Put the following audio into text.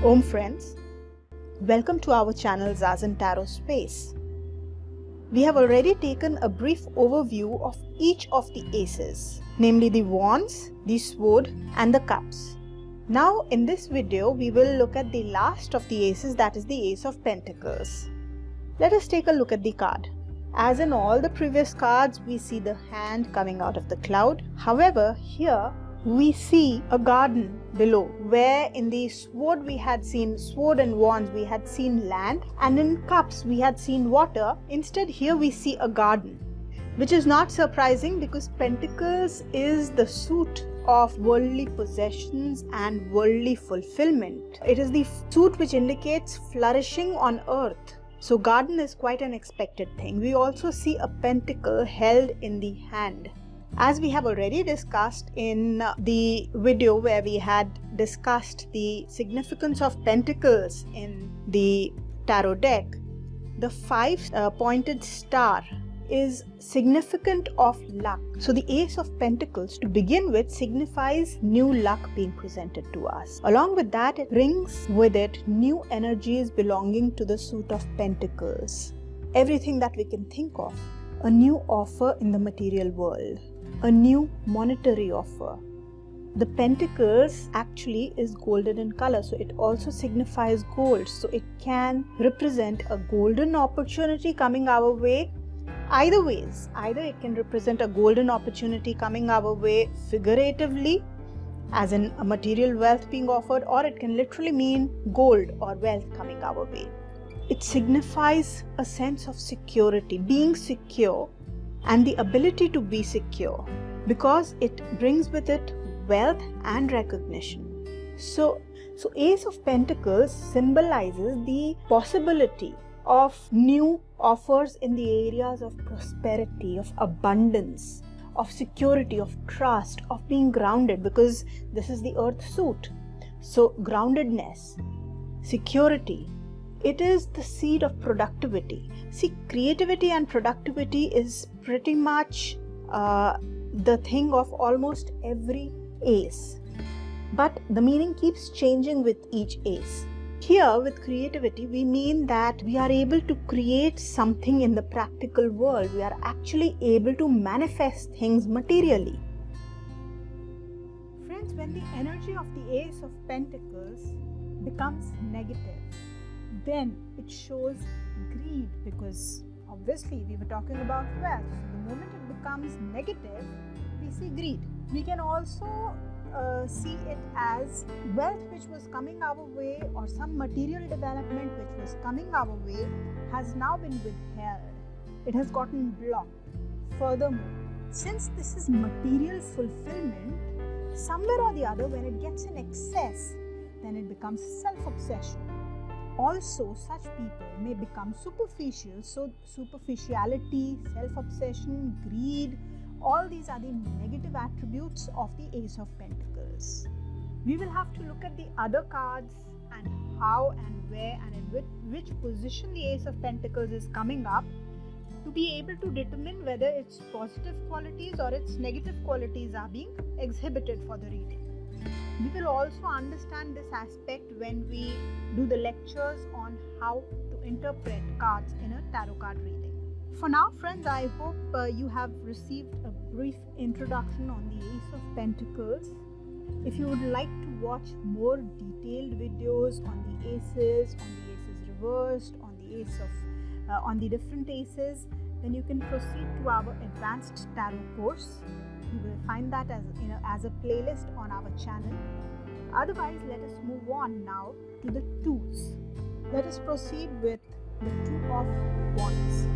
Aum Friends, welcome to our channel Zazen Tarot Space. We have already taken a brief overview of each of the aces, namely the Wands, the Sword and the Cups. Now in this video we will look at the last of the aces, that is the Ace of Pentacles. Let us take a look at the card. As in all the previous cards, we see the hand coming out of the cloud. However, here we see a garden below, where in the sword we had seen sword and wands, we had seen land, and in cups we had seen water. Instead, here we see a garden, which is not surprising because Pentacles is the suit of worldly possessions and worldly fulfillment. It is the suit which indicates flourishing on earth. So garden is quite an expected thing. We also see a pentacle held in the hand. As we have already discussed in the video where we had discussed the significance of pentacles in the tarot deck, the five-pointed star is significant of luck. So the Ace of Pentacles, to begin with, signifies new luck being presented to us. Along with that, it brings with it new energies belonging to the suit of Pentacles. Everything that we can think of. A new offer in the material world. A new monetary offer. The Pentacles actually is golden in color, so it also signifies gold. So it can represent a golden opportunity coming our way. Either ways, either it can represent a golden opportunity coming our way figuratively, as in a material wealth being offered, or it can literally mean gold or wealth coming our way. It signifies a sense of security, being secure, and the ability to be secure, because it brings with it wealth and recognition. So Ace of Pentacles symbolizes the possibility of new offers in the areas of prosperity, of abundance, of security, of trust, of being grounded, because this is the earth suit. So groundedness, security, it is the seed of productivity. See, creativity and productivity is pretty much the thing of almost every ace. But the meaning keeps changing with each ace. Here with creativity, we mean that we are able to create something in the practical world. We are actually able to manifest things materially. Friends, when the energy of the Ace of Pentacles becomes negative, then it shows greed, because obviously we were talking about wealth. So the moment it becomes negative, we see greed. We can also see it as wealth which was coming our way, or some material development which was coming our way has now been withheld. It has gotten blocked. Furthermore, since this is material fulfillment, somewhere or the other, when it gets in excess, then it becomes self-obsession. Also, such people may become superficial. So superficiality, self-obsession, greed, all these are the negative attributes of the Ace of Pentacles. We will have to look at the other cards and how and where and in which position the Ace of Pentacles is coming up, to be able to determine whether its positive qualities or its negative qualities are being exhibited for the reading. We will also understand this aspect when we do the lectures on how to interpret cards in a tarot card reading. For now, friends, I hope you have received a brief introduction on the Ace of Pentacles. If you would like to watch more detailed videos on the aces, reversed, on the different aces, then you can proceed to our advanced tarot course. You will find that as a playlist on our channel. Otherwise, let us move on now to the twos. Let us proceed with the Two of Wands.